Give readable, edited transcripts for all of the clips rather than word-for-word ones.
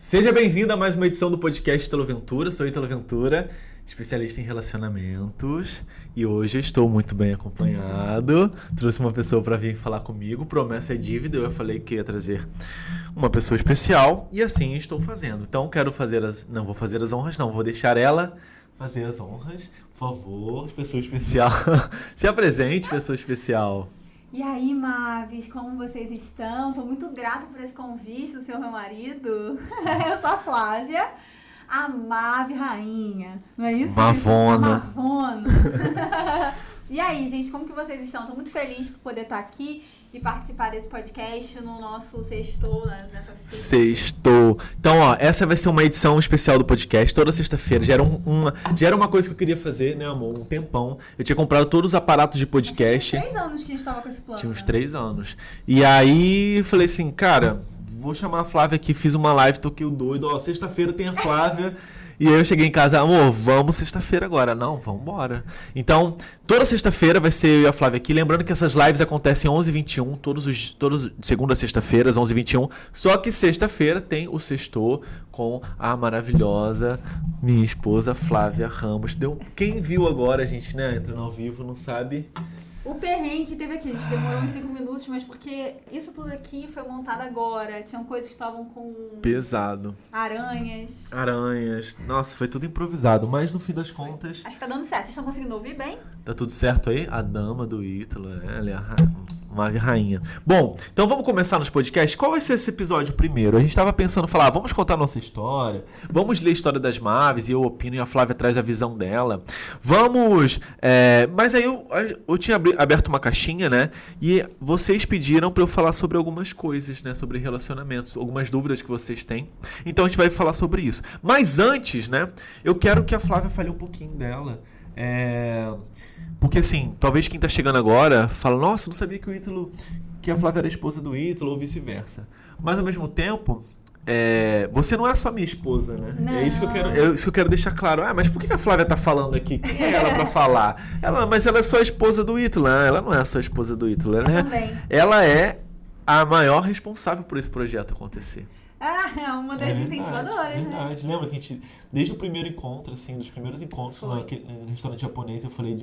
Seja bem-vindo a mais uma edição do podcast Ítalo Ventura. Sou Ítalo Ventura, especialista em relacionamentos. E hoje eu estou muito bem acompanhado. Trouxe uma pessoa para vir falar comigo. Promessa é dívida. Eu falei que ia trazer uma pessoa especial. E assim estou fazendo. Então quero fazer Não vou fazer as honras, não. Vou deixar ela fazer as honras. Por favor, pessoa especial. Se apresente, pessoa especial. E aí, Mavis, como vocês estão? Estou muito grata por esse convite do seu meu marido. Eu sou a Flávia, a Mave Rainha, não é isso? Mavona. Mavona. E aí, gente, como que vocês estão? Estou muito feliz por poder estar aqui e participar desse podcast no nosso sextou, nessa Sextou. Então, ó, essa vai ser uma edição especial do podcast, toda sexta-feira. Já era uma coisa que eu queria fazer, né, amor? Um tempão. Eu tinha comprado todos os aparatos de podcast. Tinha uns 3 anos que a gente estava com esse plano. Tinha uns 3 anos. E aí, eu falei assim, cara, vou chamar a Flávia aqui, fiz uma live, toquei o doido. Ó, sexta-feira tem a Flávia. E aí eu cheguei em casa, amor, vamos sexta-feira agora. Não, vamos embora. Então, toda sexta-feira vai ser eu e a Flávia aqui. Lembrando que essas lives acontecem 11h21, todos segunda a sexta-feira, às 11h21. Só que sexta-feira tem o sextou com a maravilhosa minha esposa Flávia Ramos. Quem viu agora, a gente, né, entrando ao vivo, não sabe... O perrengue que teve aqui, a gente demorou uns 5 minutos, mas porque isso tudo aqui foi montado agora. Tinham coisas que estavam com... Pesado. Aranhas. Nossa, foi tudo improvisado, mas no fim das contas... Acho que tá dando certo. Vocês estão conseguindo ouvir bem? Tá tudo certo aí? A dama do Ítalo, ela é uma rainha. Bom, então vamos começar nos podcasts. Qual vai ser esse episódio primeiro? A gente tava pensando, vamos contar nossa história, vamos ler a história das Maves, e eu opino, e a Flávia traz a visão dela. Vamos... Mas aí eu tinha aberto uma caixinha, né? E vocês pediram pra eu falar sobre algumas coisas, né? Sobre relacionamentos, algumas dúvidas que vocês têm. Então a gente vai falar sobre isso. Mas antes, né? Eu quero que a Flávia fale um pouquinho dela. Porque assim, talvez quem tá chegando agora fala, nossa, não sabia que a Flávia era esposa do Ítalo ou vice-versa. Mas ao mesmo tempo, você não é só minha esposa, né? Não. É isso que eu quero deixar claro. Mas por que a Flávia tá falando aqui? Quem é ela pra falar? Mas ela é só a esposa do Ítalo. Ela não é só a esposa do Ítalo. Ela é a maior responsável por esse projeto acontecer. É uma das incentivadoras, né? Verdade. Lembra que a gente, desde o primeiro encontro, assim, dos primeiros encontros no restaurante japonês, eu falei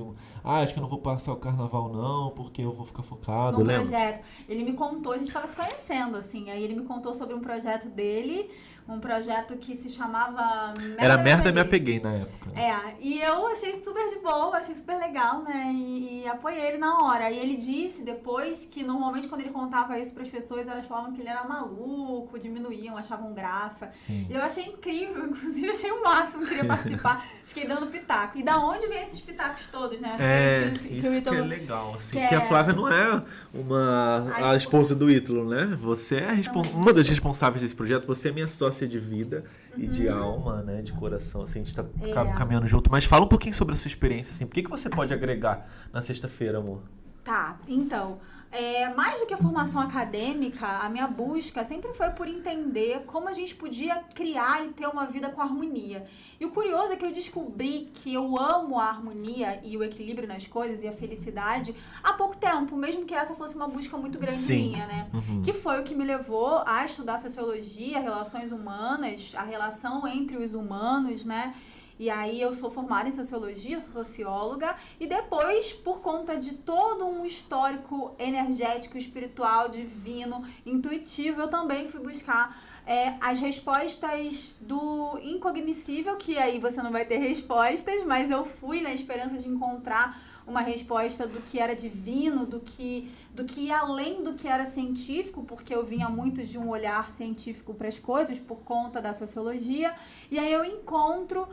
acho que eu não vou passar o carnaval não, porque eu vou ficar focado, No lembra? projeto. Ele me contou, a gente estava se conhecendo, assim, aí ele me contou sobre um projeto dele, um projeto que se chamava... Era Merda Me Apeguei na época. E eu achei super de boa, achei super legal, né, e apoiei ele na hora. E ele disse depois que normalmente quando ele contava isso para as pessoas, elas falavam que ele era maluco, diminuíam, achavam graça. Sim. E eu achei incrível, inclusive achei o máximo, queria participar, fiquei dando pitaco. E da onde vem esses pitacos todos, né? Isso que é legal, assim, porque a Flávia não é a esposa do Ítalo, né? Você é uma das responsáveis desse projeto, você é minha sócia de vida e de alma, né? De coração, assim, a gente tá caminhando junto. Mas fala um pouquinho sobre a sua experiência, assim, o que você pode agregar na sexta-feira, amor? Tá, então... mais do que a formação acadêmica, a minha busca sempre foi por entender como a gente podia criar e ter uma vida com harmonia. E o curioso é que eu descobri que eu amo a harmonia e o equilíbrio nas coisas e a felicidade há pouco tempo, mesmo que essa fosse uma busca muito grande minha, né? Uhum. Que foi o que me levou a estudar sociologia, relações humanas, a relação entre os humanos, né? E aí eu sou formada em sociologia, sou socióloga, e depois, por conta de todo um histórico energético, espiritual, divino, intuitivo, eu também fui buscar as respostas do incognoscível, que aí você não vai ter respostas, mas eu fui na esperança de encontrar uma resposta do que era divino, do que ia além do que era científico, porque eu vinha muito de um olhar científico para as coisas, por conta da sociologia, e aí eu reencontro,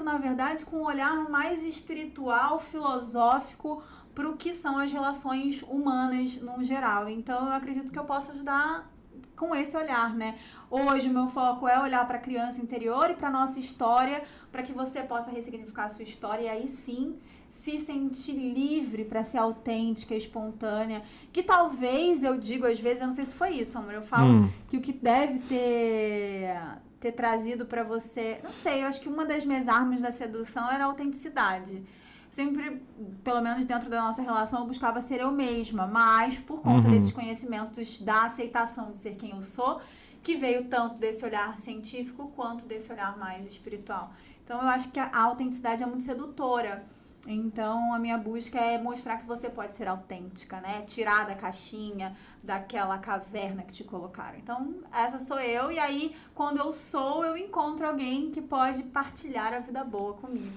na verdade, com um olhar mais espiritual, filosófico, para o que são as relações humanas no geral. Então, eu acredito que eu posso ajudar com esse olhar, né? Hoje, o meu foco é olhar para a criança interior e para a nossa história, para que você possa ressignificar a sua história e aí sim se sentir livre para ser autêntica, espontânea. Que talvez, eu digo às vezes, eu não sei se foi isso, amor, eu falo que o que deve ter trazido pra você... Não sei, eu acho que uma das minhas armas da sedução era a autenticidade. Sempre, pelo menos dentro da nossa relação, eu buscava ser eu mesma, mas por conta desses conhecimentos da aceitação de ser quem eu sou, que veio tanto desse olhar científico quanto desse olhar mais espiritual. Então, eu acho que a autenticidade é muito sedutora. Então, a minha busca é mostrar que você pode ser autêntica, né? Tirar da caixinha, daquela caverna que te colocaram. Então, essa sou eu. E aí, quando eu encontro alguém que pode partilhar a vida boa comigo.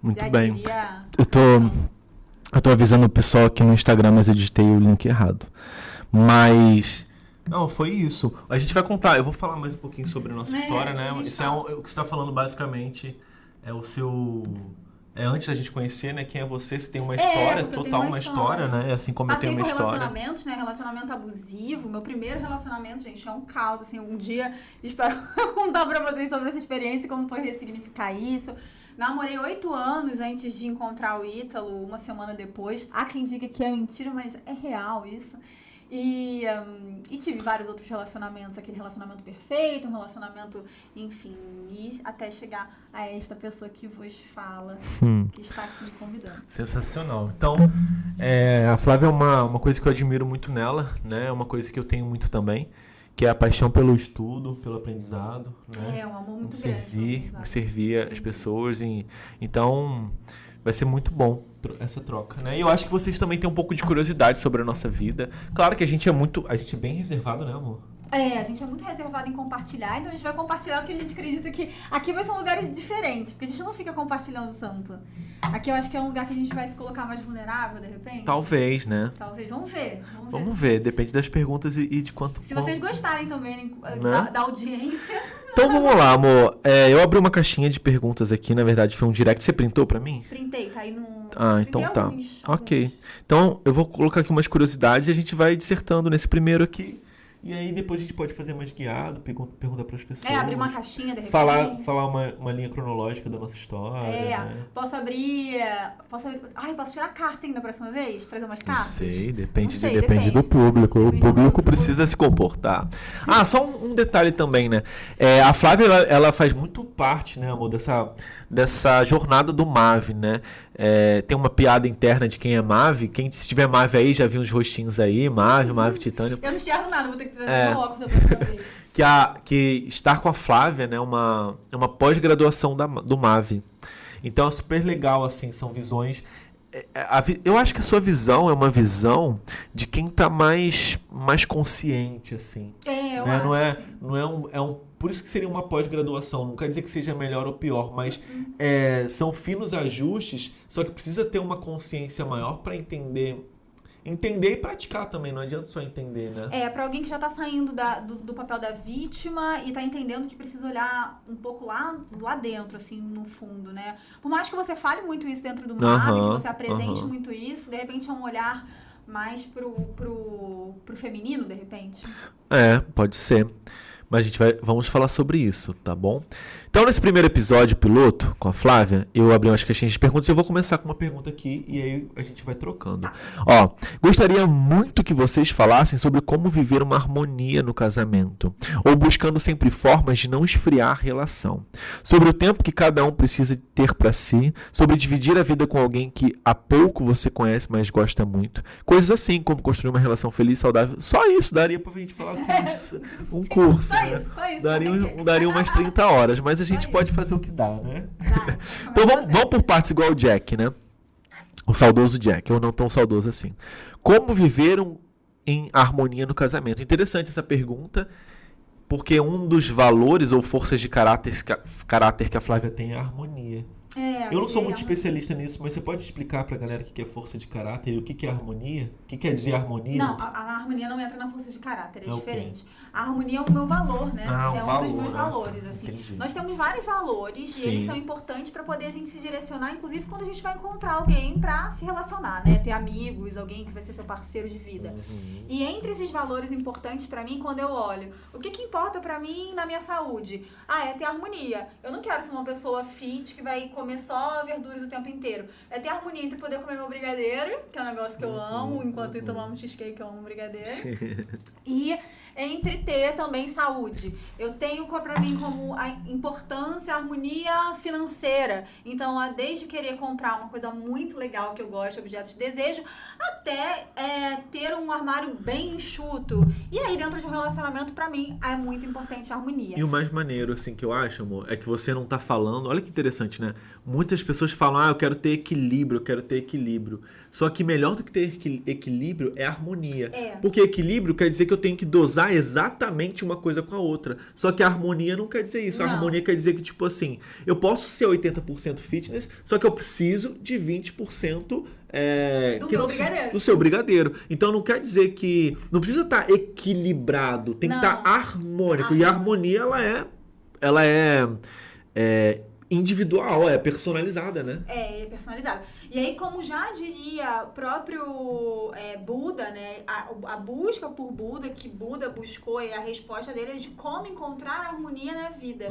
Muito Já bem. diria... Eu tô avisando o pessoal aqui no Instagram, mas eu digitei o link errado. Mas... Não, foi isso. A gente vai contar, eu vou falar mais um pouquinho sobre a nossa história, né? Isso fala. o que você está falando basicamente é o seu... antes da gente conhecer, né, quem é você tem uma história, total uma história, né? Assim como Passei eu tenho uma por história. relacionamentos, né? Relacionamento abusivo. Meu primeiro relacionamento, gente, é um caos. Assim, um dia espero contar pra vocês sobre essa experiência e como foi ressignificar isso. Namorei 8 anos antes de encontrar o Ítalo, uma semana depois. Há quem diga que é mentira, mas é real isso. E tive vários outros relacionamentos, aquele relacionamento perfeito, um relacionamento, enfim, e até chegar a esta pessoa que vos fala, que está aqui me convidando. Sensacional. Então, a Flávia é uma coisa que eu admiro muito nela, né? É uma coisa que eu tenho muito também, que é a paixão pelo estudo, pelo aprendizado, né? É um amor muito servir, grande. servir as pessoas. Então, vai ser muito bom essa troca, né? E eu acho que vocês também têm um pouco de curiosidade sobre a nossa vida. Claro que a gente é bem reservado, né, amor? A gente é muito reservado em compartilhar, então a gente vai compartilhar o que a gente acredita que... Aqui vai ser um lugar diferente, porque a gente não fica compartilhando tanto. Aqui eu acho que é um lugar que a gente vai se colocar mais vulnerável, de repente. Talvez, né? Talvez. Vamos ver. Vamos ver. Depende das perguntas e de quanto... Se vocês gostarem também da audiência... Então vamos lá, amor. Eu abri uma caixinha de perguntas aqui, na verdade foi um direct. Você printou pra mim? Printei, tá aí no... Então tá. Alguns. Ok. Então eu vou colocar aqui umas curiosidades e a gente vai dissertando nesse primeiro aqui. E aí depois a gente pode fazer mais guiado, perguntar para as pessoas. Abrir uma caixinha, de repente. Falar uma linha cronológica da nossa história. Né? Posso abrir... posso tirar carta ainda da próxima vez? Trazer umas cartas? Não sei, depende Depende do público. O público precisa se comportar. Só um detalhe também, né? A Flávia, ela faz muito parte, né, amor, dessa jornada do MAV, né? Tem uma piada interna de quem é MAV. Se tiver MAV aí, já viu uns rostinhos aí. MAV, Titânio. Eu não enxergo nada, vou ter que trazer meu óculos da próxima vez. Que estar com a Flávia, né, é uma pós-graduação do MAV. Então é super legal, assim, são visões... Eu acho que a sua visão é uma visão de quem tá mais consciente, assim. Eu acho, assim. Por isso que seria uma pós-graduação. Não quer dizer que seja melhor ou pior, mas são finos ajustes, só que precisa ter uma consciência maior para entender e praticar também, não adianta só entender, né? Pra alguém que já tá saindo do papel da vítima e tá entendendo que precisa olhar um pouco lá dentro, assim, no fundo, né? Por mais que você fale muito isso dentro do MAV, que você apresente muito isso, de repente é um olhar mais pro feminino, de repente. Pode ser. Mas vamos falar sobre isso, tá bom? Então, nesse primeiro episódio piloto com a Flávia, eu abri umas caixinhas de perguntas e eu vou começar com uma pergunta aqui e aí a gente vai trocando. Gostaria muito que vocês falassem sobre como viver uma harmonia no casamento, ou buscando sempre formas de não esfriar a relação. Sobre o tempo que cada um precisa ter para si, sobre dividir a vida com alguém que há pouco você conhece, mas gosta muito. Coisas assim, como construir uma relação feliz e saudável. Só isso daria pra gente falar aqui um curso, só né? Isso. Daria umas 30 horas, mas a gente pode fazer o que dá, né? Então vamos por partes igual o Jack, né? O saudoso Jack, ou não tão saudoso assim. Como viver em harmonia no casamento? Interessante essa pergunta, porque um dos valores ou forças de caráter que a Flávia tem é a harmonia. Eu não sou muito especialista nisso, mas você pode explicar pra galera o que é força de caráter e o que é harmonia? O que quer dizer harmonia? Não, a harmonia não entra na força de caráter, é diferente. A harmonia é o meu valor, né? Um dos meus valores, assim. Entendi. Nós temos vários valores e eles são importantes pra poder a gente se direcionar, inclusive quando a gente vai encontrar alguém pra se relacionar, né? Ter amigos, alguém que vai ser seu parceiro de vida. E entre esses valores importantes pra mim, quando eu olho, o que importa pra mim na minha saúde? É ter harmonia. Eu não quero ser uma pessoa fit que vai comer só verduras o tempo inteiro. É ter harmonia entre poder comer meu brigadeiro, que é um negócio que eu amo, enquanto eu tomar um cheesecake, eu amo brigadeiro. E entre ter também saúde. Eu tenho pra mim como a importância, a harmonia financeira. Então, desde querer comprar uma coisa muito legal que eu gosto, objetos de desejo, até ter um armário bem enxuto. E aí, dentro de um relacionamento, pra mim, é muito importante a harmonia. E o mais maneiro, assim, que eu acho, amor, é que você não tá falando... Olha que interessante, né? Muitas pessoas falam, eu quero ter equilíbrio, eu quero ter equilíbrio. Só que melhor do que ter equilíbrio é harmonia. Porque equilíbrio quer dizer que eu tenho que dosar exatamente uma coisa com a outra. Só que a harmonia não quer dizer isso. A harmonia quer dizer que, tipo assim, eu posso ser 80% fitness, só que eu preciso de 20% do seu brigadeiro. Então não quer dizer que... Não precisa estar equilibrado, tem que estar harmônico. E a harmonia, ela é individual, é personalizada, né? É personalizada. E aí, como já diria o próprio Buda, né? A busca por Buda, que Buda buscou, e a resposta dele é de como encontrar harmonia na vida.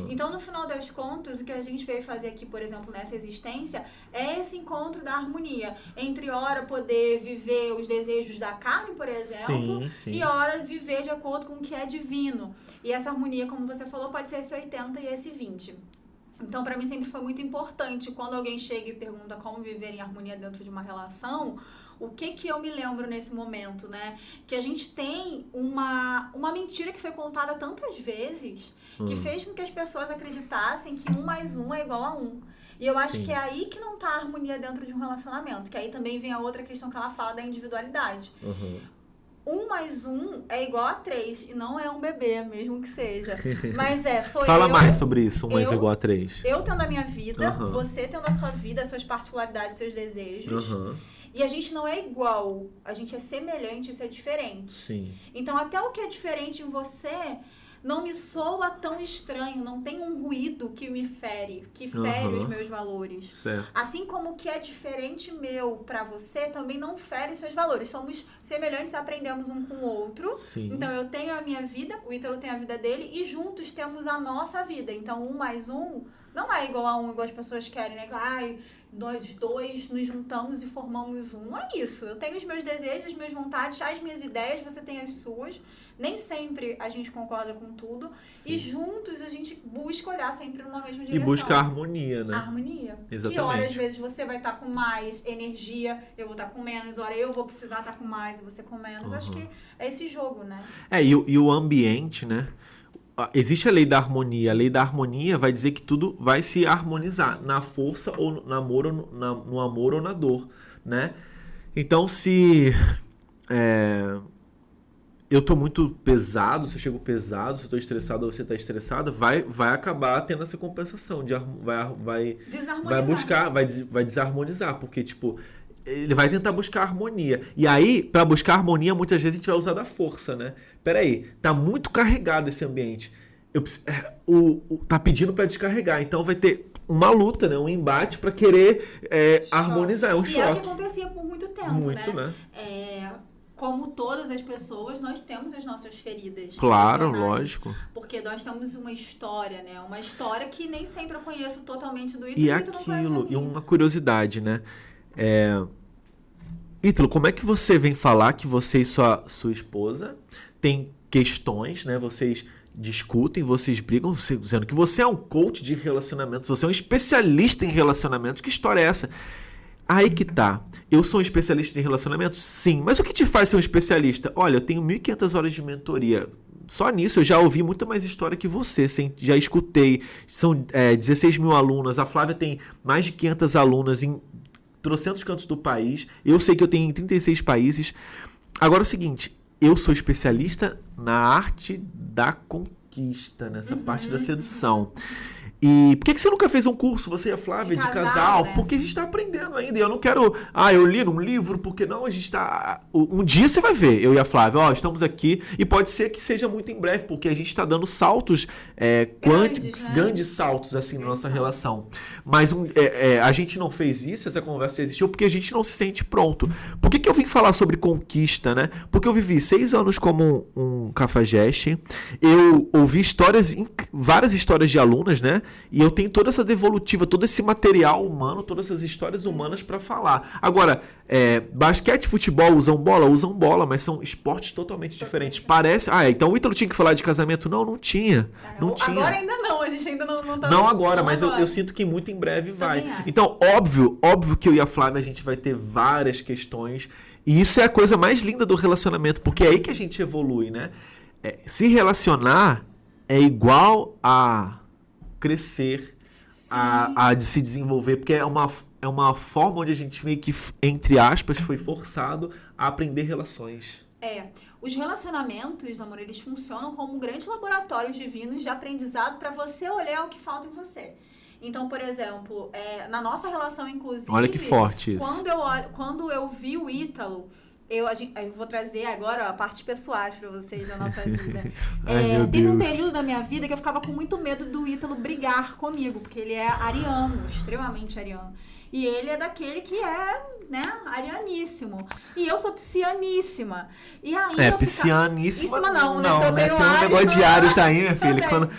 Então, no final das contas, o que a gente veio fazer aqui, por exemplo, nessa existência, é esse encontro da harmonia. Entre ora poder viver os desejos da carne, por exemplo, e ora viver de acordo com o que é divino. E essa harmonia, como você falou, pode ser esse 80 e esse 20. Então, pra mim, sempre foi muito importante, quando alguém chega e pergunta como viver em harmonia dentro de uma relação, o que eu me lembro nesse momento, né? Que a gente tem uma mentira que foi contada tantas vezes, que fez com que as pessoas acreditassem que 1 mais 1 é igual a 1. E eu acho que é aí que não tá a harmonia dentro de um relacionamento, que aí também vem a outra questão que ela fala da individualidade. 1 mais 1 é igual a 3, e não é um bebê, mesmo que seja. Mas Fala mais sobre isso, 1 mais 1 igual a 3. Eu tendo a minha vida, você tendo a sua vida, as suas particularidades, seus desejos. E a gente não é igual, a gente é semelhante, isso é diferente. Então, até o que é diferente em você não me soa tão estranho, não tem um ruído que me fere, que fere os meus valores. Certo. Assim como o que é diferente meu pra você também não fere os seus valores. Somos semelhantes, aprendemos um com o outro. Então eu tenho a minha vida, o Ítalo tem a vida dele e juntos temos a nossa vida. Então 1 mais 1 não é igual a 1, igual as pessoas querem, né? Nós dois nos juntamos e formamos um. Não é isso. Eu tenho os meus desejos, as minhas vontades, as minhas ideias, você tem as suas. Nem sempre a gente concorda com tudo. E juntos a gente busca olhar sempre numa mesma direção. E busca a harmonia, né? A harmonia. Exatamente. Que hora, às vezes, você vai estar com mais energia, eu vou estar com menos. Hora eu vou precisar estar com mais e você com menos. Acho que é esse jogo, né? E o ambiente, né? Existe a lei da harmonia. A lei da harmonia vai dizer que tudo vai se harmonizar na força ou no amor, no amor ou na dor, né? Então, se eu tô muito pesado, se eu chego pesado, se eu tô estressado ou você tá estressado, vai acabar tendo essa compensação. Vai buscar, vai desarmonizar, porque, tipo, ele vai tentar buscar harmonia. E aí, para buscar harmonia, muitas vezes a gente vai usar da força, né? Peraí, tá muito carregado esse ambiente. Tá pedindo para descarregar, então vai ter uma luta, né? Um embate para querer harmonizar, é um choque. E é o que acontecia por muito tempo, né? Como todas as pessoas, nós temos as nossas feridas. Claro, lógico. Porque nós temos uma história, né? Uma história que nem sempre eu conheço totalmente do Ítalo. E aquilo, e uma curiosidade, né? Ítalo, como é que você vem falar que você e sua esposa têm questões, né? Vocês discutem, vocês brigam, dizendo que você é um coach de relacionamentos, você é um especialista em relacionamentos. Que história é essa? Aí que tá. Eu sou um especialista em relacionamentos? Sim. Mas o que te faz ser um especialista? Olha, eu tenho 1.500 horas de mentoria. Só nisso eu já ouvi muito mais história que você. Já escutei. São 16 mil alunas. A Flávia tem mais de 500 alunas em trocentos cantos do país. Eu sei que eu tenho em 36 países. Agora é o seguinte. Eu sou especialista na arte da conquista, nessa parte da sedução. E por que você nunca fez um curso, você e a Flávia, de casal? Né? Porque a gente está aprendendo ainda. E eu não quero... eu li num livro, porque não? A gente está... Um dia você vai ver, eu e a Flávia, estamos aqui. E pode ser que seja muito em breve, porque a gente está dando saltos grandes saltos, assim, na nossa relação. Mas a gente não fez isso, essa conversa existiu, porque a gente não se sente pronto. Por que eu vim falar sobre conquista, né? Porque eu vivi 6 anos como um cafajeste. Eu ouvi histórias várias histórias de alunas, né? E eu tenho toda essa devolutiva, todo esse material humano, todas essas histórias humanas para falar. Agora, basquete e futebol usam bola, mas são esportes totalmente diferentes. Parece... então o Ítalo tinha que falar de casamento? Não tinha. Não tinha. Agora ainda não, a gente ainda não tá... Não agora, mas eu sinto que muito em breve vai. Também acho. Então, óbvio que eu e a Flávia, a gente vai ter várias questões. E isso é a coisa mais linda do relacionamento, porque é aí que a gente evolui, né? Se relacionar é igual a crescer, a de se desenvolver, porque é uma forma onde a gente meio que, entre aspas, foi forçado a aprender relações. Os relacionamentos, amor, eles funcionam como um laboratórios divinos de aprendizado para você olhar o que falta em você. Então, por exemplo, na nossa relação, inclusive... Olha que forte isso. Quando eu vi o Ítalo... Eu vou trazer agora partes pessoais pra vocês da nossa vida. Teve um período da minha vida que eu ficava com muito medo do Ítalo brigar comigo, porque ele é ariano, extremamente ariano. E ele é daquele que é, né, arianíssimo. E eu sou piscianíssima. E aí piscianíssima não, né? Não, né? Tem um negócio de Ares aí, minha filha.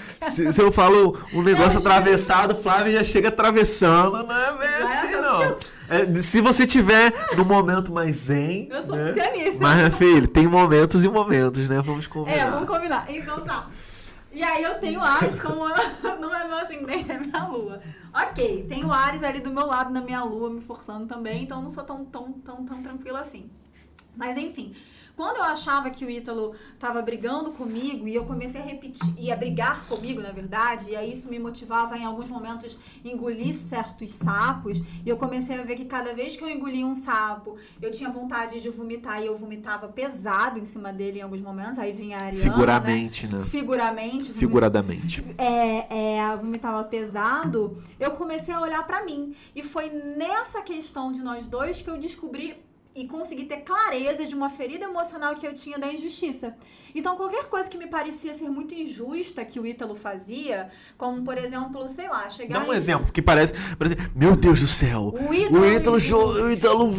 Se eu falo um negócio atravessado, Flávia já chega atravessando, não é bem assim, não. Se você tiver no momento mais zen... Eu sou piscianíssima. Mas, minha filha, tem momentos e momentos, né? Vamos combinar. Vamos combinar. Então tá. E aí eu tenho Ares como... Não é meu ascendente, é minha lua. Ok, tenho Ares ali do meu lado na minha lua, me forçando também, então não sou tão tranquila assim. Mas enfim, quando eu achava que o Ítalo tava brigando comigo e eu comecei a repetir, ia brigar comigo, na verdade, e aí isso me motivava em alguns momentos engolir certos sapos, e eu comecei a ver que cada vez que eu engolia um sapo, eu tinha vontade de vomitar, e eu vomitava pesado em cima dele em alguns momentos, aí vinha a Ariana, Figuradamente, né? Figuradamente. Vomitava pesado, eu comecei a olhar pra mim, e foi nessa questão de nós dois que eu descobri e consegui ter clareza de uma ferida emocional que eu tinha da injustiça. Então, qualquer coisa que me parecia ser muito injusta que o Ítalo fazia, como, por exemplo, sei lá, chegar... Dá um exemplo, que parece... Meu Deus do céu! O Ítalo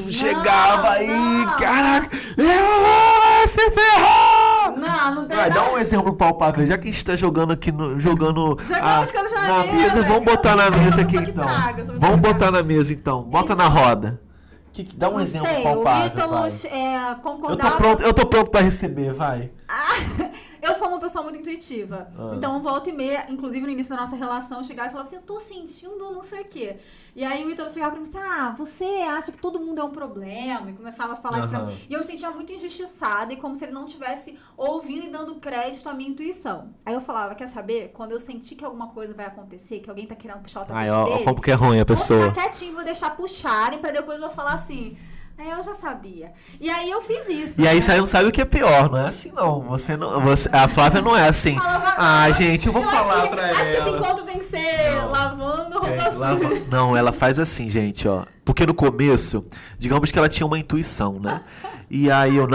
chegava aí, caraca! Se ferrou! Não tem nada. Dá um exemplo palpável, já que a gente tá jogando aqui, na mesa, vamos botar na mesa aqui, então. Vamos botar na mesa, então. Bota na roda. Dá um exemplo palpável, o Ítalo concordava... Eu tô pronto pra receber, vai. Eu sou uma pessoa muito intuitiva. Então, volta e meia, inclusive no início da nossa relação, eu chegava e falava assim, eu tô sentindo não sei o quê. E aí o Ítalo chegava pra mim e disse, você acha que todo mundo é um problema? E começava a falar isso pra mim. E eu me sentia muito injustiçada e como se ele não estivesse ouvindo e dando crédito à minha intuição. Aí eu falava, quer saber? Quando eu sentir que alguma coisa vai acontecer, que alguém tá querendo puxar o tapete dele... Como que é ruim a pessoa. Vou ficar quietinho, vou deixar puxarem pra depois eu falar assim... eu já sabia. E aí eu fiz isso. E aí você não sabe o que é pior, não é assim não. A Flávia não é assim. Gente, eu vou falar pra ela. Acho que esse encontro tem que ser lavando roupa suja. Não, ela faz assim, gente, ó. Porque no começo, digamos que ela tinha uma intuição, né? E aí eu,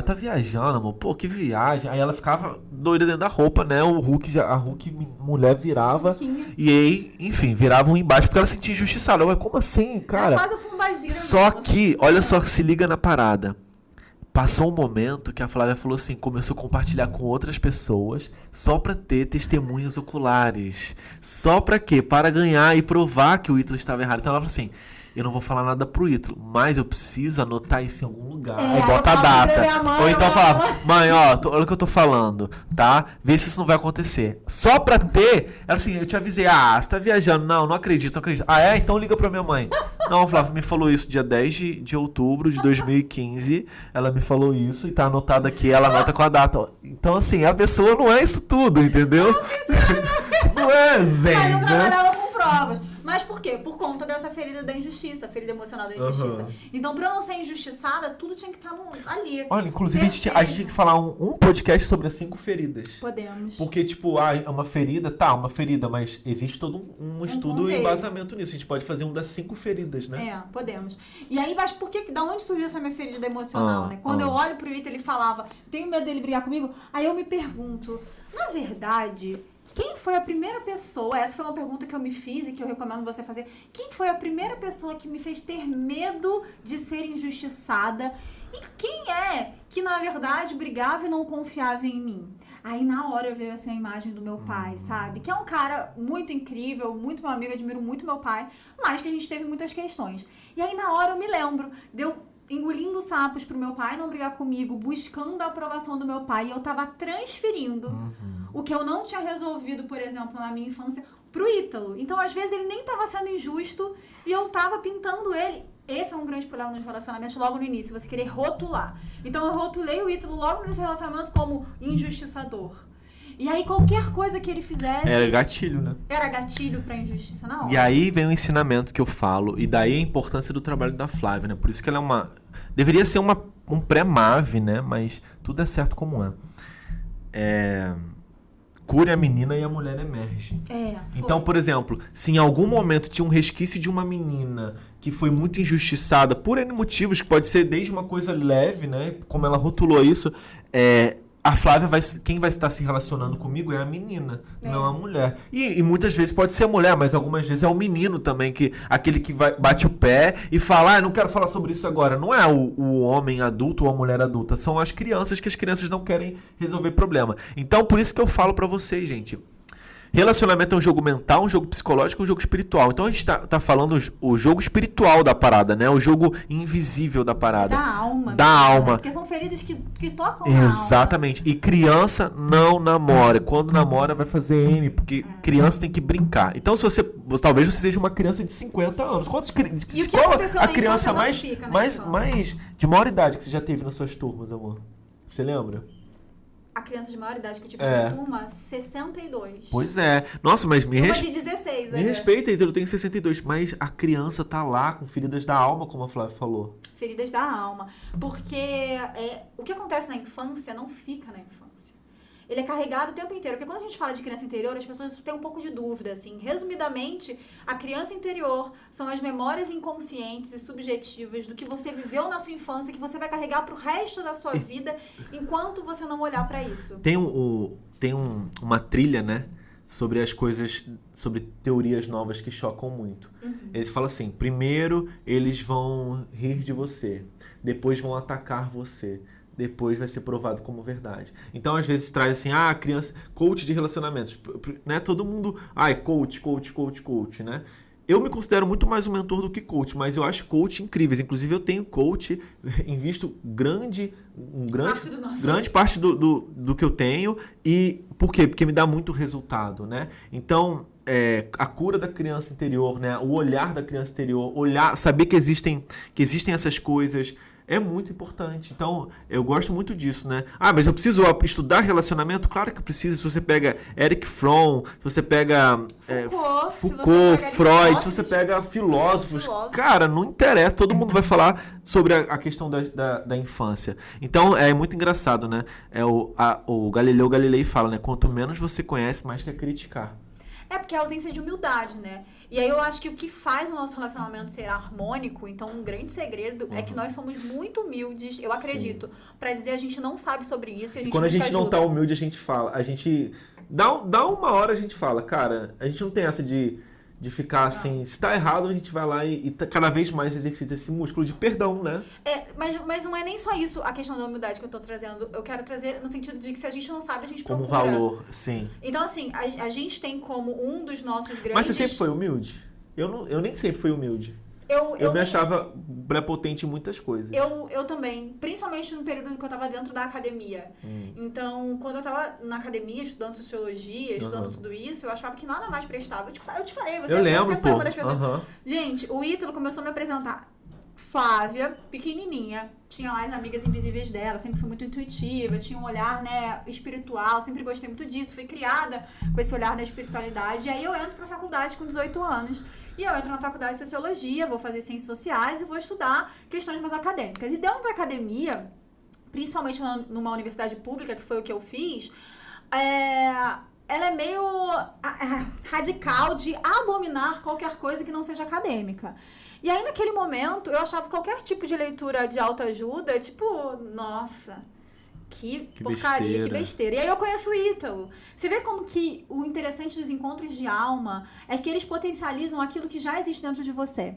tá viajando, amor. Pô, que viagem. Aí ela ficava doida dentro da roupa, né? A Hulk mulher virava. E aí, enfim, virava um embaixo porque ela se sentia injustiçada. Mas como assim, cara? Quase a pombagira. Só que, olha só, se liga na parada. Passou um momento que a Flávia falou assim, começou a compartilhar com outras pessoas só pra ter testemunhas oculares. Só pra quê? Para ganhar e provar que o Ítalo estava errado. Então ela falou assim, eu não vou falar nada pro Ítalo, mas eu preciso anotar isso em algum lugar. Aí bota a data. Ou então falava, mãe, olha o que eu tô falando, tá? Vê se isso não vai acontecer. Só pra ter, ela assim, eu te avisei, você tá viajando. Não acredito. Então liga pra minha mãe. Não, a Flávia me falou isso dia 10 de outubro de 2015. Ela me falou isso e tá anotado aqui, ela anota com a data. Então, assim, a pessoa não é isso tudo, entendeu? Não é zen, mas eu né? trabalhava com provas. Mas por quê? Por conta dessa ferida da injustiça, ferida emocional da injustiça. Então, pra eu não ser injustiçada, tudo tinha que estar ali. Olha, inclusive a gente tinha que falar um podcast sobre as 5 feridas. Podemos. Porque, é uma ferida, uma ferida, mas existe todo um estudo e embasamento nisso. A gente pode fazer um das 5 feridas, né? Podemos. E aí, mas da onde surgiu essa minha ferida emocional, né? Quando eu olho pro Ítalo, ele falava, tenho medo dele brigar comigo, aí eu me pergunto, na verdade... Quem foi a primeira pessoa, essa foi uma pergunta que eu me fiz e que eu recomendo você fazer, quem foi a primeira pessoa que me fez ter medo de ser injustiçada e quem é que, na verdade, brigava e não confiava em mim? Aí na hora veio assim a imagem do meu pai, sabe? Que é um cara muito incrível, muito meu amigo, admiro muito meu pai, mas que a gente teve muitas questões. E aí na hora eu me lembro, deu engolindo sapos pro meu pai não brigar comigo, buscando a aprovação do meu pai, e eu tava transferindo o que eu não tinha resolvido, por exemplo, na minha infância, pro Ítalo. Então, às vezes, ele nem tava sendo injusto e eu tava pintando ele. Esse é um grande problema nos relacionamentos logo no início, você querer rotular. Então, eu rotulei o Ítalo logo nesse relacionamento como injustiçador. E aí, qualquer coisa que ele fizesse... Era gatilho, né? Era gatilho pra injustiça na hora. E aí vem o ensinamento que eu falo, e daí a importância do trabalho da Flávia, né? Por isso que ela é uma... Deveria ser um pré-mave, né? Mas tudo é certo como é. Cure a menina e a mulher emerge. Então, por exemplo, se em algum momento tinha um resquício de uma menina que foi muito injustiçada por N motivos, que pode ser desde uma coisa leve, né? Como ela rotulou isso, a Flávia quem vai estar se relacionando comigo é a menina, não a mulher. E muitas vezes pode ser a mulher, mas algumas vezes é o menino também, aquele que bate o pé e fala, não quero falar sobre isso agora. Não é o homem adulto ou a mulher adulta, são as crianças, que as crianças não querem resolver problema. Então, por isso que eu falo pra vocês, gente. Relacionamento é um jogo mental, um jogo psicológico, um jogo espiritual. Então a gente tá falando o jogo espiritual da parada, né? O jogo invisível da parada. Da alma. Da alma. Porque são feridas que tocam na alma. Exatamente. E criança não namora. Quando namora vai fazer M, porque criança tem que brincar. Então talvez você seja uma criança de 50 anos. Qual a criança mais de maior idade que você já teve nas suas turmas, amor? Você lembra? A criança de maior idade que eu tive na turma, 62. Pois é. Nossa, mas me de 16, me respeita, eu tenho 62. Mas a criança tá lá com feridas da alma, como a Flávia falou. Feridas da alma. Porque o que acontece na infância não fica na infância. Ele é carregado o tempo inteiro. Porque quando a gente fala de criança interior, as pessoas têm um pouco de dúvida, assim. Resumidamente, a criança interior são as memórias inconscientes e subjetivas do que você viveu na sua infância, que você vai carregar pro resto da sua vida, enquanto você não olhar pra isso. Tem uma trilha, né? Sobre as coisas, sobre teorias novas que chocam muito. Eles falam assim, primeiro eles vão rir de você, depois vão atacar você, depois vai ser provado como verdade. Então, às vezes, traz assim, criança, coach de relacionamentos, né? Todo mundo, coach, né? Eu me considero muito mais um mentor do que coach, mas eu acho coach incríveis. Inclusive, eu tenho coach, invisto grande parte do que eu tenho. E por quê? Porque me dá muito resultado, né? Então, a cura da criança interior, né? O olhar da criança interior, saber que existem essas coisas, é muito importante. Então, eu gosto muito disso, né? Mas eu preciso estudar relacionamento? Claro que precisa. Se você pega Erich Fromm, se você pega Foucault, Freud, se você pega filósofos, cara, não interessa. Todo mundo vai falar sobre a questão da infância. Então, é muito engraçado, né? O Galileu Galilei fala, né? Quanto menos você conhece, mais quer criticar. Porque é a ausência de humildade, né? E aí eu acho que o que faz o nosso relacionamento ser harmônico, então um grande segredo é que nós somos muito humildes, eu acredito, pra dizer a gente não sabe sobre isso e a gente quando a gente não tá humilde, a gente fala, a gente dá uma hora a gente fala, cara, a gente não tem essa de ficar assim, se tá errado a gente vai lá e cada vez mais exercita esse músculo de perdão, né? Mas não é nem só isso a questão da humildade que eu tô trazendo, eu quero trazer no sentido de que se a gente não sabe, a gente como procura. Valor, sim. Então assim, a gente tem como um dos nossos grandes... Mas você sempre foi humilde? Eu nem sempre fui humilde. Eu me achava prepotente em muitas coisas. Eu também, principalmente no período que eu tava dentro da academia. Então, quando eu tava na academia, estudando sociologia, estudando tudo isso, eu achava que nada mais prestava. Eu te falei, você foi uma das pessoas... Gente, o Ítalo começou a me apresentar. Flávia, pequenininha, tinha lá as amigas invisíveis dela, sempre foi muito intuitiva, tinha um olhar, né, espiritual, sempre gostei muito disso, fui criada com esse olhar da espiritualidade. E aí eu entro pra faculdade com 18 anos, e eu entro na faculdade de sociologia, vou fazer ciências sociais e vou estudar questões mais acadêmicas. E dentro da academia, principalmente numa universidade pública, que foi o que eu fiz, ela é meio radical de abominar qualquer coisa que não seja acadêmica. E aí, naquele momento, eu achava qualquer tipo de leitura de autoajuda, tipo, nossa, que porcaria, que besteira. E aí eu conheço o Ítalo. Você vê como que o interessante dos encontros de alma é que eles potencializam aquilo que já existe dentro de você.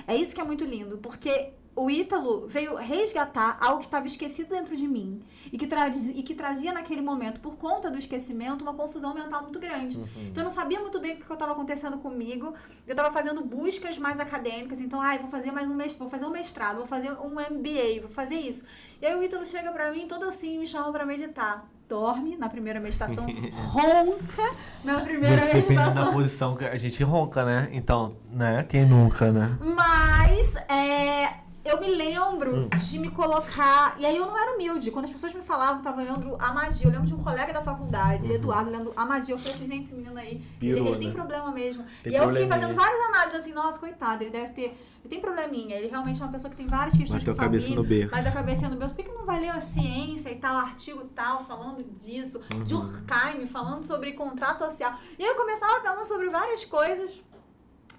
É isso que é muito lindo, porque o Ítalo veio resgatar algo que estava esquecido dentro de mim e que trazia naquele momento, por conta do esquecimento, uma confusão mental muito grande. Então eu não sabia muito bem o que estava acontecendo comigo. Eu estava fazendo buscas mais acadêmicas, então, vou fazer um mestrado, vou fazer um MBA, vou fazer isso. E aí o Ítalo chega pra mim todo assim, me chama pra meditar. Dorme na primeira meditação, ronca na primeira Gente, dependendo meditação. da posição que a gente ronca, né? Então, né? Quem nunca, né? Mas, eu me lembro de me colocar... E aí eu não era humilde. Quando as pessoas me falavam que estavam lendo a magia, eu lembro de um colega da faculdade, Eduardo, lendo a magia. Eu falei assim, gente, esse menino aí, ele tem problema mesmo. Tem e aí eu fiquei probleminha. fazendo várias análises assim, nossa, coitado, ele tem probleminha. Ele realmente é uma pessoa que tem várias questões Bateu com a cabeça família. no berço. Mas a cabeça no berço. Por que não vai ler a ciência e tal, artigo tal, falando disso? Durkheim, falando sobre contrato social. E aí eu começava a pensar sobre várias coisas.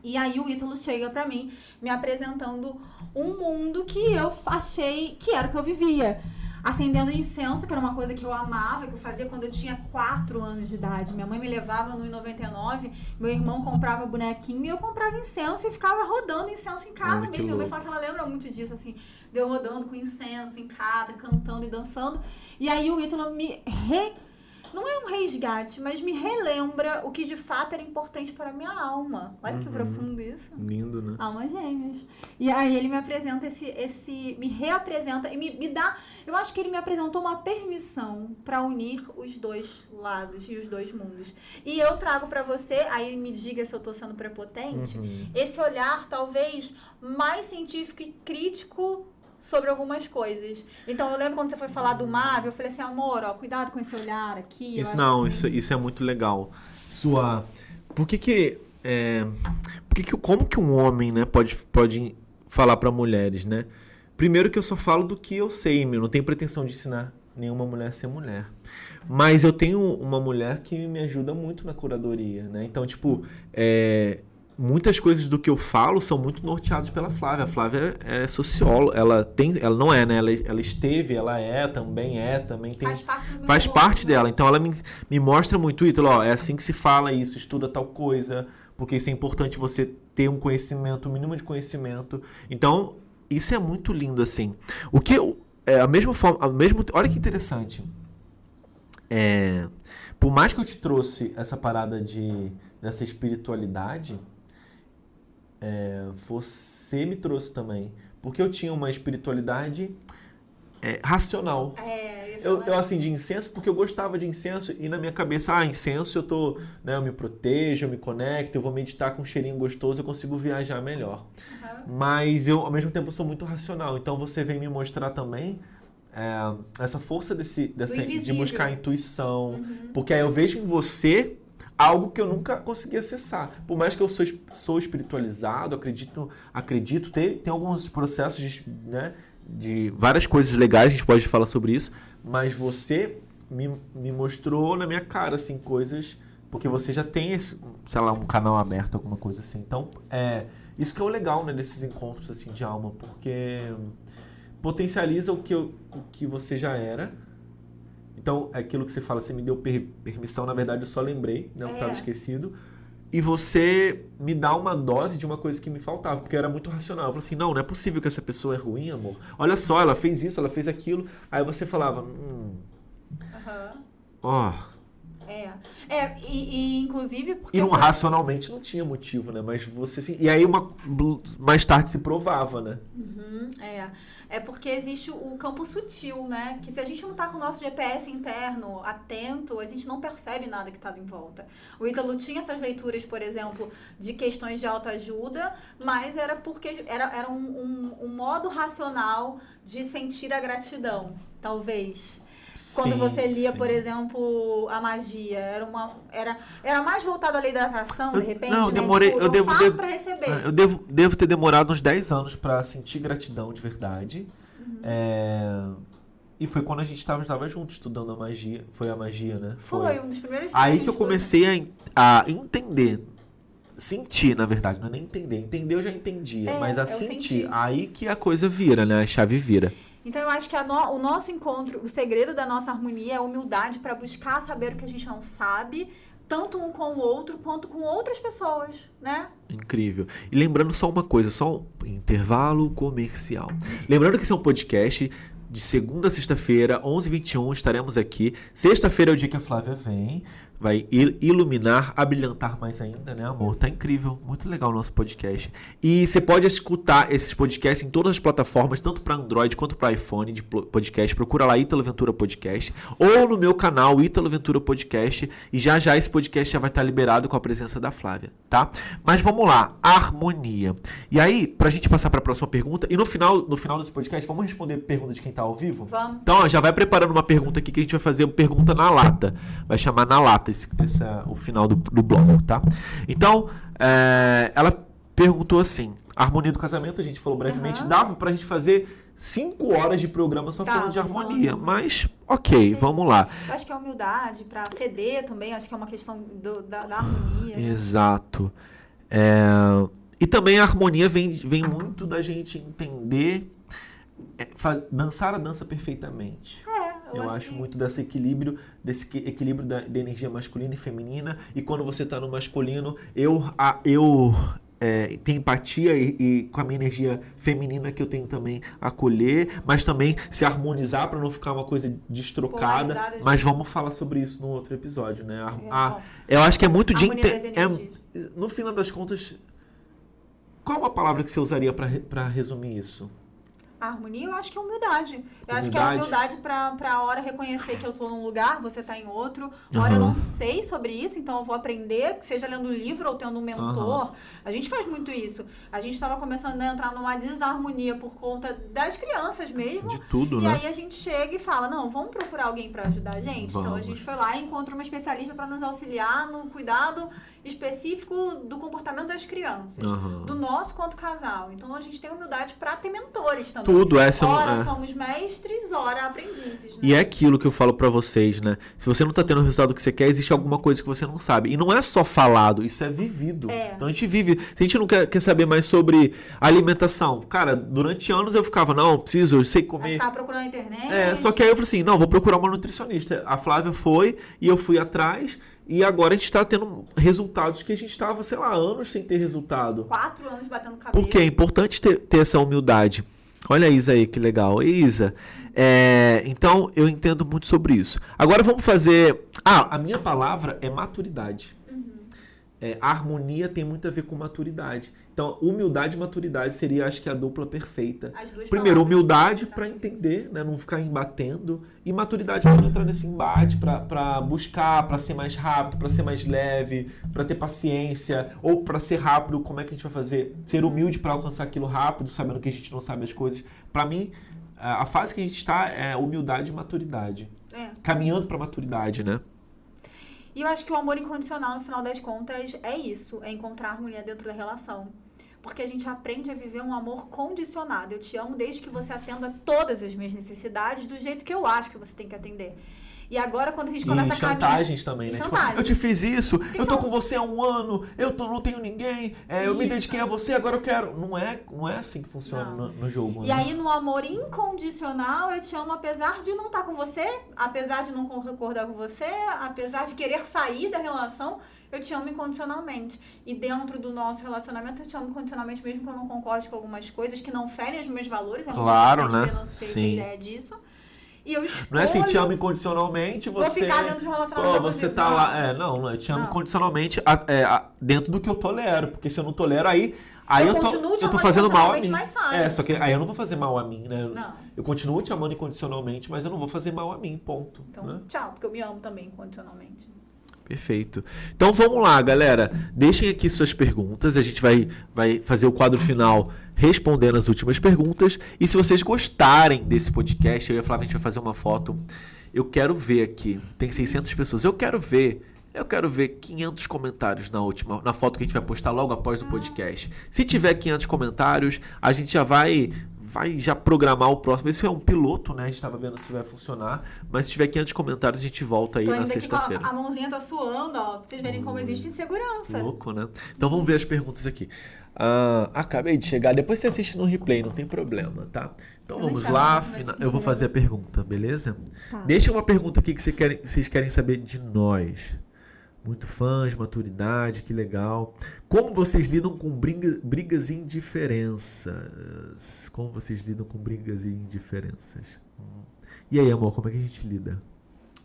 E aí o Ítalo chega pra mim, me apresentando um mundo que eu achei que era o que eu vivia. Acendendo incenso, que era uma coisa que eu amava, que eu fazia quando eu tinha 4 anos de idade. Minha mãe me levava no 99, meu irmão comprava bonequinho e eu comprava incenso e ficava rodando incenso em casa mesmo. Minha mãe fala que ela lembra muito disso, assim, de eu rodando com incenso em casa, cantando e dançando. E aí o Ítalo não é um resgate, mas me relembra o que de fato era importante para a minha alma. Olha que profundo isso. Lindo, né? Alma gêmeas. E aí ele me apresenta me reapresenta e me dá... Eu acho que ele me apresentou uma permissão para unir os dois lados e os dois mundos. E eu trago para você, aí me diga se eu tô sendo prepotente, esse olhar talvez mais científico e crítico sobre algumas coisas. Então, eu lembro quando você foi falar do Marvel, eu falei assim, amor, cuidado com esse olhar aqui. Isso é muito legal. Como que um homem, né, pode falar para mulheres, né? Primeiro que eu só falo do que eu sei, não tenho pretensão de ensinar nenhuma mulher a ser mulher. Mas eu tenho uma mulher que me ajuda muito na curadoria, né? Então, muitas coisas do que eu falo são muito norteadas pela Flávia. A Flávia é socióloga, ela não é, né? Ela esteve, ela também tem... Faz parte dela. Então ela me mostra muito, Ítalo, é assim que se fala isso, estuda tal coisa, porque isso é importante você ter um conhecimento, um mínimo de conhecimento. Então, isso é muito lindo, assim. A mesma forma, olha que interessante. Por mais que eu te trouxe essa parada dessa espiritualidade, você me trouxe também. Porque eu tinha uma espiritualidade racional. Eu acendi incenso porque eu gostava de incenso e na minha cabeça, incenso eu me protejo, eu me conecto, eu vou meditar com um cheirinho gostoso, eu consigo viajar melhor. Mas eu, ao mesmo tempo, sou muito racional. Então você vem me mostrar também essa força de buscar a intuição. Porque aí eu vejo em você algo que eu nunca consegui acessar. Por mais que eu sou espiritualizado, acredito tem alguns processos de várias coisas legais, a gente pode falar sobre isso, mas você me mostrou na minha cara, assim, coisas, porque você já tem um canal aberto, alguma coisa assim. Então, isso que é o legal, né, desses encontros, assim, de alma, porque potencializa o que você já era. Então, aquilo que você fala, você me deu permissão, na verdade eu só lembrei, né, eu estava esquecido. E você me dá uma dose de uma coisa que me faltava, porque eu era muito racional. Eu falei assim, não é possível que essa pessoa é ruim, amor. Olha só, ela fez isso, ela fez aquilo. Aí você falava, inclusive porque... E racionalmente não tinha motivo, né? Mas você... Sim, e aí mais tarde se provava, né? É porque existe o campo sutil, né? Que se a gente não tá com o nosso GPS interno atento, a gente não percebe nada que tá em volta. O Ítalo tinha essas leituras, por exemplo, de questões de autoajuda, mas era porque era um modo racional de sentir a gratidão, talvez. Quando você lia, por exemplo, a magia, era mais voltado à lei da atração, de repente, não, né? Demorei, eu faço pra receber. Eu devo ter demorado uns 10 anos pra sentir gratidão de verdade. E foi quando a gente estava junto estudando a magia. Foi a magia, né? Foi um dos primeiros. Aí que eu comecei a entender. Sentir, na verdade, não é nem entender. Entender eu já entendia, mas a sentir. Aí que a coisa vira, né? A chave vira. Então eu acho que o nosso encontro, o segredo da nossa harmonia é a humildade para buscar saber o que a gente não sabe, tanto um com o outro, quanto com outras pessoas, né? Incrível. E lembrando só uma coisa, só um intervalo comercial. Lembrando que esse é um podcast de segunda a sexta-feira, 11h21, estaremos aqui. Sexta-feira é o dia que a Flávia vem, vai iluminar, abrilhantar mais ainda, né, amor? Tá incrível, muito legal o nosso podcast. E você pode escutar esses podcasts em todas as plataformas, tanto para Android quanto para iPhone de podcast. Procura lá Ítalo Ventura Podcast, ou no meu canal Ítalo Ventura Podcast, e já esse podcast já vai estar liberado com a presença da Flávia, tá? Mas vamos lá, harmonia. E aí, pra gente passar para a próxima pergunta, e no final desse podcast, vamos responder pergunta de quem tá ao vivo? Vamos. Então, ó, já vai preparando uma pergunta aqui que a gente vai fazer uma pergunta na lata. Vai chamar na lata esse é o final do bloco, tá? Então, ela perguntou assim, a harmonia do casamento, a gente falou brevemente, dava pra gente fazer 5 horas de programa só falando de harmonia, mas ok, vamos lá. Eu acho que é humildade pra ceder também, acho que é uma questão da harmonia. Exato. E também a harmonia vem muito da gente entender, dançar a dança perfeitamente. Eu acho muito desse equilíbrio da energia masculina e feminina. E quando você está no masculino, eu tenho empatia e com a minha energia feminina que eu tenho também acolher, mas também se harmonizar para não ficar uma coisa destrocada. Mas vamos falar sobre isso no outro episódio, né? Eu acho que é muito de no final das contas, qual é a palavra que você usaria para resumir isso? A harmonia, eu acho que é humildade. Eu acho que é a humildade pra a hora reconhecer que eu tô num lugar, você tá em outro. Uma hora eu não sei sobre isso, então eu vou aprender, seja lendo um livro ou tendo um mentor. A gente faz muito isso. A gente tava começando a entrar numa desarmonia por conta das crianças mesmo. De tudo, e né? E aí a gente chega e fala, não, vamos procurar alguém pra ajudar a gente? Então a gente foi lá e encontrou uma especialista pra nos auxiliar no cuidado específico do comportamento das crianças. Do nosso quanto casal. Então a gente tem humildade pra ter mentores também. Tudo, ora somos mestres, ora aprendizes, né? E é aquilo que eu falo pra vocês, né? Se você não tá tendo o resultado que você quer, existe alguma coisa que você não sabe. E não é só falado, isso é vivido. Então a gente vive. Se a gente não quer saber mais sobre alimentação, cara, durante anos eu ficava, não, eu sei comer. Ficava procurando na internet. Só que aí eu falei assim, não, vou procurar uma nutricionista. A Flávia foi e eu fui atrás. E agora a gente tá tendo resultados que a gente tava, sei lá, anos sem ter resultado. 4 anos batendo cabeça. Porque é importante ter essa humildade. Olha a Isa aí, que legal. Isa, então eu entendo muito sobre isso. Agora vamos fazer... a minha palavra é maturidade. A harmonia tem muito a ver com maturidade. Então, humildade e maturidade seria, acho que, a dupla perfeita. Primeiro, humildade para entender, né, não ficar embatendo. E maturidade para não entrar nesse embate, para buscar, para ser mais rápido, para ser mais leve, para ter paciência. Ou para ser rápido, como é que a gente vai fazer? Ser humilde para alcançar aquilo rápido, sabendo que a gente não sabe as coisas. Para mim, a fase que a gente está é humildade e maturidade. Caminhando para maturidade, né? E eu acho que o amor incondicional, no final das contas, é isso. É encontrar harmonia dentro da relação. Porque a gente aprende a viver um amor condicionado. Eu te amo desde que você atenda todas as minhas necessidades do jeito que eu acho que você tem que atender. E agora, quando a gente começa a caminhar... chantagens também, né? Tipo, eu te fiz isso, eu tô com você há 1 ano, não tenho ninguém, eu me dediquei a você, agora eu quero... Não é assim que funciona no jogo. E né? aí, no amor incondicional, eu te amo apesar de não estar com você, apesar de não concordar com você, apesar de querer sair da relação, eu te amo incondicionalmente. E dentro do nosso relacionamento, eu te amo incondicionalmente, mesmo que eu não concorde com algumas coisas que não ferem os meus valores. Claro, né? Eu não sei ideia disso. E eu escolho... Não é assim, te amo incondicionalmente, você... Vou ficar dentro de um relacionamento você tá lá... Não, eu te amo incondicionalmente dentro do que eu tolero. Porque se eu não tolero, aí eu tô fazendo mal a mim. Só que aí eu não vou fazer mal a mim, né? Não. Eu continuo te amando incondicionalmente, mas eu não vou fazer mal a mim, ponto. Então, né? tchau, porque eu me amo também incondicionalmente. Perfeito. Então vamos lá, galera. Deixem aqui suas perguntas. A gente vai fazer o quadro final respondendo as últimas perguntas. E se vocês gostarem desse podcast, eu ia falar, a gente vai fazer uma foto. Eu quero ver aqui. Tem 600 pessoas. Eu quero ver 500 comentários na foto que a gente vai postar logo após o podcast. Se tiver 500 comentários, a gente já vai já programar o próximo. Esse é um piloto, né? A gente estava vendo se vai funcionar. Mas se tiver 500 comentários, a gente volta aí na sexta-feira. A mãozinha tá suando, ó. Pra vocês verem como existe insegurança. Louco, né? Então vamos ver as perguntas aqui. Acabei de chegar. Depois você assiste no replay, não tem problema, tá? Então vamos lá. Eu vou fazer a pergunta, beleza? Tá. Deixa uma pergunta aqui que vocês querem saber de nós. Muito fãs, maturidade, que legal. Como vocês lidam com brigas e indiferenças? Como vocês lidam com brigas e indiferenças? E aí, amor, como é que a gente lida?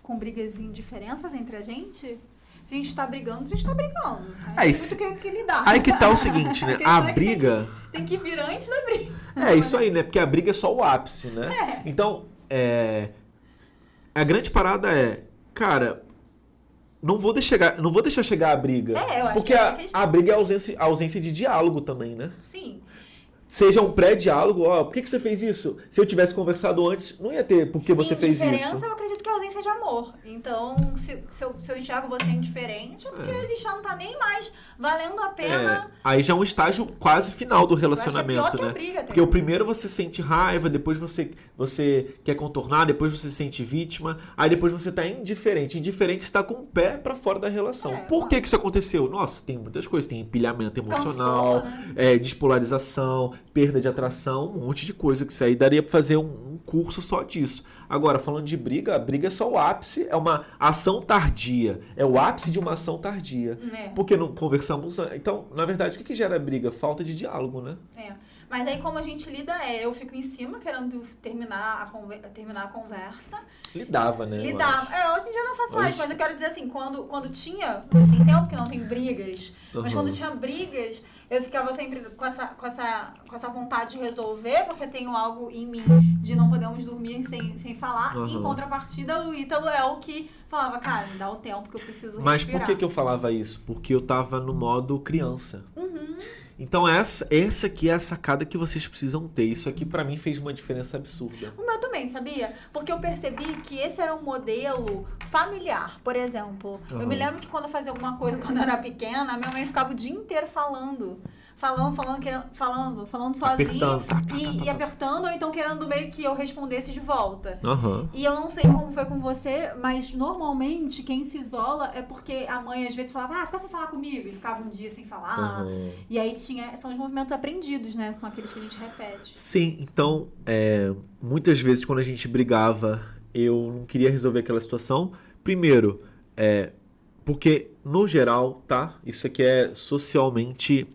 Com brigas e indiferenças entre a gente? Se a gente tá brigando, a gente tá brigando. Aí, Tem muito que lidar. Aí que tá o seguinte, né? Tem A hora que briga... Tem que vir antes da briga. É isso aí, né? Porque a briga é só o ápice, né? É. Então, a grande parada é, cara, não vou deixar chegar a briga. Eu acho porque que essa é a questão. a briga é a ausência de diálogo também, né? Sim. Seja um pré-diálogo, por que você fez isso? Se eu tivesse conversado antes, não ia ter por que você fez Indiferença, isso. eu acredito que é ausência de amor. Então, se eu enxergo você indiferente, é porque a gente já não tá nem mais valendo a pena. Aí já é um estágio quase final do Eu acho que é relacionamento, pior que a né? briga, Porque o primeiro você sente raiva, depois você quer contornar, depois você se sente vítima, aí depois você tá indiferente. Indiferente está com o pé pra fora da relação. Por que isso aconteceu? Nossa, tem muitas coisas. Tem empilhamento emocional, Cansou, né? despolarização, perda de atração, um monte de coisa. Que isso aí daria pra fazer um curso só disso. Agora, falando de briga, a briga é só o ápice, é uma ação tardia. É o ápice de uma ação tardia. Porque não conversamos. Então, na verdade, o que gera briga? Falta de diálogo, né? Mas aí como a gente lida eu fico em cima querendo terminar a conversa. Lidava, né? Lidava. Hoje em dia eu não faço mais, mas eu quero dizer assim, quando tinha, tem tempo que não tem brigas, mas quando tinha brigas, eu ficava sempre com essa vontade de resolver, porque tenho algo em mim de não podemos dormir sem falar. E em contrapartida, o Ítalo é o que falava, cara, me dá o tempo que eu preciso Mas respirar. por que eu falava isso? Porque eu tava no modo criança. Então essa aqui é a sacada que vocês precisam ter. Isso aqui pra mim fez uma diferença absurda. O meu também, sabia? Porque eu percebi que esse era um modelo familiar. Por exemplo, eu me lembro que quando eu fazia alguma coisa quando eu era pequena, a minha mãe ficava o dia inteiro falando sozinha. Apertando, e apertando, ou então querendo meio que eu respondesse de volta. Aham. E eu não sei como foi com você, mas normalmente quem se isola é porque a mãe às vezes falava, fica sem falar comigo, e ficava um dia sem falar. E aí são os movimentos aprendidos, né? São aqueles que a gente repete. Sim, então, muitas vezes quando a gente brigava, eu não queria resolver aquela situação. Primeiro, porque no geral, tá? Isso aqui é socialmente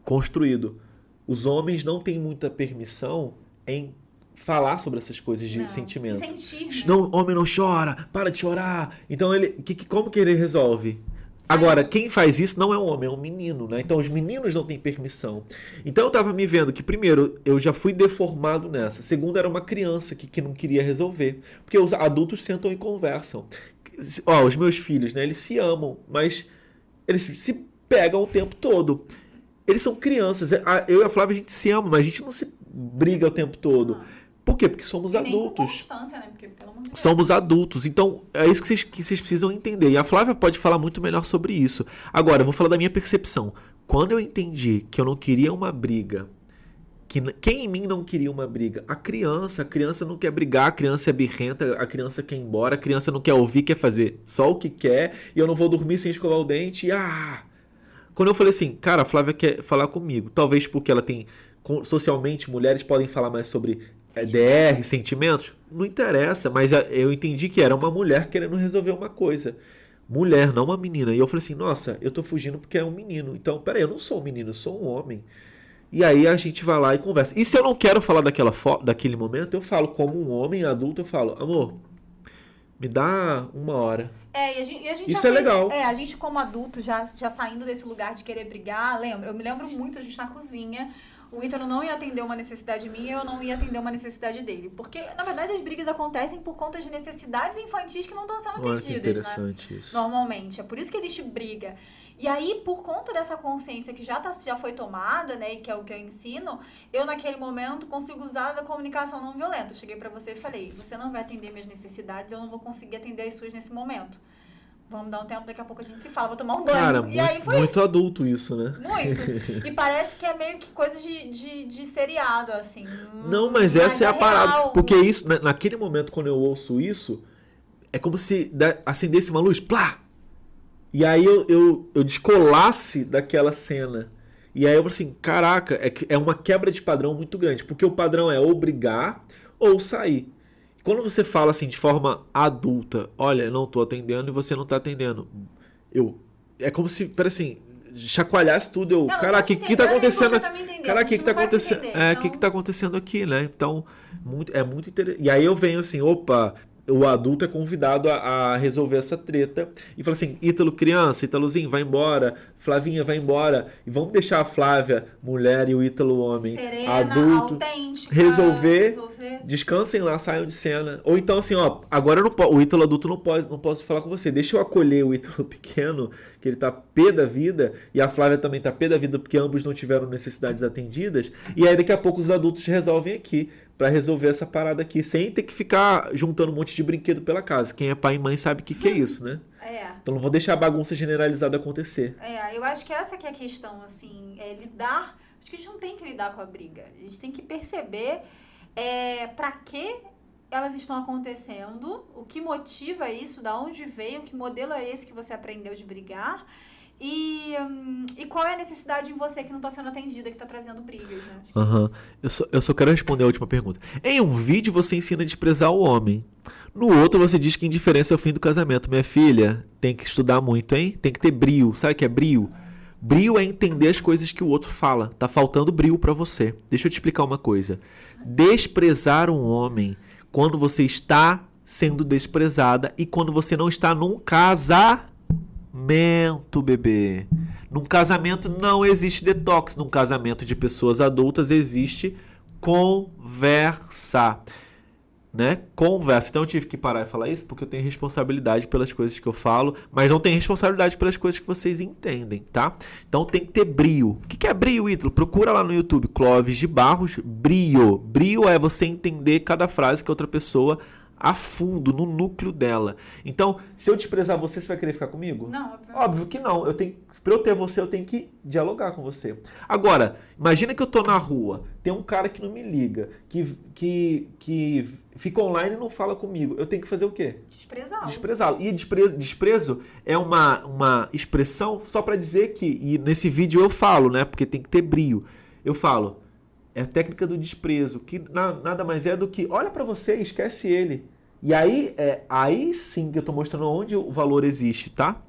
construído. Os homens não têm muita permissão em falar sobre essas coisas de sentimento. Sentir, né? Não, homem não chora, para de chorar. Então, como que ele resolve? Agora, quem faz isso não é um homem, é um menino, né? Então, os meninos não têm permissão. Então, eu tava me vendo que, primeiro, eu já fui deformado nessa. Segundo, era uma criança que não queria resolver. Porque os adultos sentam e conversam. Os meus filhos, né? Eles se amam, mas eles se pegam o tempo todo. Eles são crianças. Eu e a Flávia, a gente se ama, mas a gente não se briga o tempo todo. Por quê? Porque somos adultos. Nem com constância, né? Porque, pelo amor de Deus. Somos adultos. Então, é isso que vocês precisam entender. E a Flávia pode falar muito melhor sobre isso. Agora, eu vou falar da minha percepção. Quando eu entendi que eu não queria uma briga, quem em mim não queria uma briga? A criança não quer brigar, a criança é birrenta, a criança quer ir embora, a criança não quer ouvir, quer fazer só o que quer, e eu não vou dormir sem escovar o dente, Quando eu falei assim, cara, a Flávia quer falar comigo, talvez porque ela tem, socialmente, mulheres podem falar mais sobre DR, sentimentos, não interessa, mas eu entendi que era uma mulher querendo resolver uma coisa. Mulher, não uma menina. E eu falei assim, nossa, eu tô fugindo porque é um menino. Então, peraí, eu não sou um menino, eu sou um homem. E aí a gente vai lá e conversa. E se eu não quero falar daquele momento, eu falo como um homem adulto, eu falo, amor, me dá 1 hora. E a gente Isso é legal. A gente como adulto, já saindo desse lugar de querer brigar, eu me lembro muito, a gente na cozinha, o Ítalo não ia atender uma necessidade minha, eu não ia atender uma necessidade dele. Porque, na verdade, as brigas acontecem por conta de necessidades infantis que não estão sendo Olha que atendidas, interessante, né? isso. Normalmente. É por isso que existe briga. E aí, por conta dessa consciência que já foi tomada, né, e que é o que eu ensino, eu naquele momento consigo usar a comunicação não violenta. Eu cheguei pra você e falei, você não vai atender minhas necessidades, eu não vou conseguir atender as suas nesse momento. Vamos dar um tempo, daqui a pouco a gente se fala, vou tomar um banho. Cara, e aí foi muito isso. adulto isso, né? Muito. E parece que é meio que coisa de seriado, assim. Não, mas essa é a parada. real. Porque isso, naquele momento, quando eu ouço isso, é como se acendesse uma luz, plá! E aí eu descolasse daquela cena. E aí eu falei assim, caraca, é uma quebra de padrão muito grande. Porque o padrão é ou brigar ou sair. Quando você fala assim de forma adulta, olha, eu não tô atendendo e você não tá atendendo. É como se, assim, chacoalhasse tudo. Não, Caraca, o que tá acontecendo aqui? Caraca, o que tá acontecendo? Então... O que tá acontecendo aqui, né? Então, é muito interessante. E aí eu venho assim, opa, o adulto é convidado a resolver essa treta e fala assim, Ítalo criança, Ítalozinho, vai embora, Flavinha, vai embora, e vamos deixar a Flávia, mulher, e o Ítalo homem, serena, adulto, autêntica, resolver, descansem lá, saiam de cena. Ou então assim, ó, agora eu não o Ítalo adulto não posso falar com você, deixa eu acolher o Ítalo pequeno, que ele tá pé da vida, e a Flávia também tá pé da vida, porque ambos não tiveram necessidades atendidas, e aí daqui a pouco os adultos resolvem aqui, pra resolver essa parada aqui, sem ter que ficar juntando um monte de brinquedo pela casa. Quem é pai e mãe sabe o que é isso, né? Então não vou deixar a bagunça generalizada acontecer. Eu acho que essa que é a questão, assim, lidar... Acho que a gente não tem que lidar com a briga. A gente tem que perceber pra que elas estão acontecendo, o que motiva isso, da onde veio, que modelo é esse que você aprendeu de brigar... E qual é a necessidade em você que não está sendo atendida, que está trazendo brigas, né? Uhum. Eu só quero responder a última pergunta. Em um vídeo você ensina a desprezar o homem. No outro você diz que indiferença é o fim do casamento. Minha filha, tem que estudar muito, hein? Tem que ter brio. Sabe o que é brio? Brio é entender as coisas que o outro fala. Tá faltando brio pra você. Deixa eu te explicar uma coisa. Desprezar um homem quando você está sendo desprezada e quando você não está num casamento, bebê. Num casamento não existe detox. Num casamento de pessoas adultas existe conversa. Né? Conversa. Então eu tive que parar e falar isso porque eu tenho responsabilidade pelas coisas que eu falo, mas não tenho responsabilidade pelas coisas que vocês entendem, tá? Então tem que ter brio. O que é brio, Ítalo? Procura lá no YouTube, Clóvis de Barros, brio. Brio é você entender cada frase que a outra pessoa a fundo, no núcleo dela. Então, se eu desprezar você, você vai querer ficar comigo? Não. Óbvio que não. Pra eu ter você, eu tenho que dialogar com você. Agora, imagina que eu tô na rua, tem um cara que não me liga, que fica online e não fala comigo. Eu tenho que fazer o quê? Desprezá-lo. E desprezo é uma expressão só pra dizer que, e nesse vídeo eu falo, né? Porque tem que ter brio. Eu falo, é a técnica do desprezo, que nada mais é do que olha pra você e esquece ele. E aí sim que eu tô mostrando onde o valor existe, tá?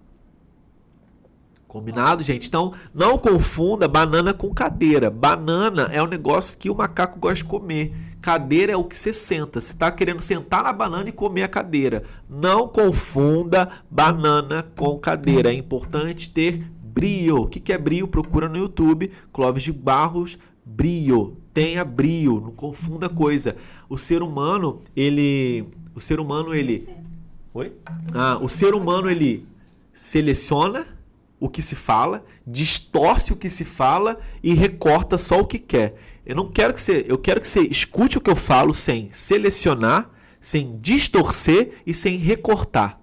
Combinado, gente? Então, não confunda banana com cadeira. Banana é um negócio que o macaco gosta de comer. Cadeira é o que você senta. Você tá querendo sentar na banana e comer a cadeira. Não confunda banana com cadeira. É importante ter brio. O que é brio? Procura no YouTube, Clóvis de Barros, brio. Tenha brio. Não confunda coisa. O ser humano, ele... Oi? O ser humano, ele seleciona o que se fala, distorce o que se fala e recorta só o que quer. Eu quero que você escute o que eu falo sem selecionar, sem distorcer e sem recortar.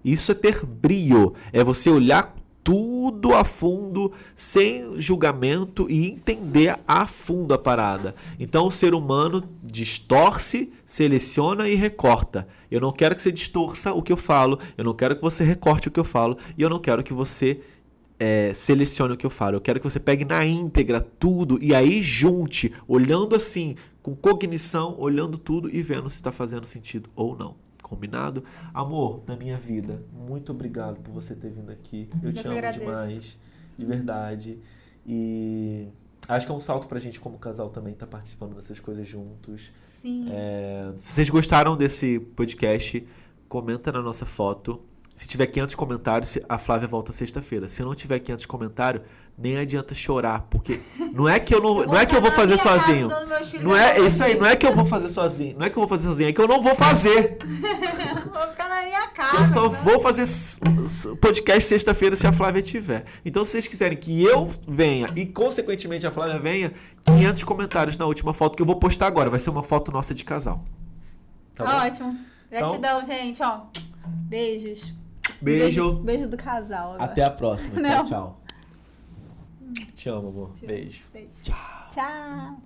Isso é ter brio, é você olhar tudo a fundo, sem julgamento e entender a fundo a parada. Então o ser humano distorce, seleciona e recorta. Eu não quero que você distorça o que eu falo, eu não quero que você recorte o que eu falo e eu não quero que você selecione o que eu falo. Eu quero que você pegue na íntegra tudo e aí junte, olhando assim, com cognição, olhando tudo e vendo se está fazendo sentido ou não. Combinado? Amor da minha vida, muito obrigado por você ter vindo aqui. Eu te amo demais, de verdade. E acho que é um salto pra gente como casal também estar participando dessas coisas juntos. Sim. Se vocês gostaram desse podcast, comenta na nossa foto. Se tiver 500 comentários, a Flávia volta sexta-feira. Se não tiver 500 comentários, nem adianta chorar, porque não é que eu vou fazer sozinho. Não é isso aí, não é que eu vou fazer sozinho. Não é que eu vou fazer sozinho, é que eu não vou fazer. Vou ficar na minha casa. Eu só vou fazer podcast sexta-feira se a Flávia tiver. Então, se vocês quiserem que eu venha e, consequentemente, a Flávia venha, 500 comentários na última foto que eu vou postar agora. Vai ser uma foto nossa de casal. Tá ótimo. Gratidão, gente. Ó, beijos. Beijo. Beijo do casal agora. Até a próxima. Não. Tchau. Te amo, amor. Beijo. Tchau.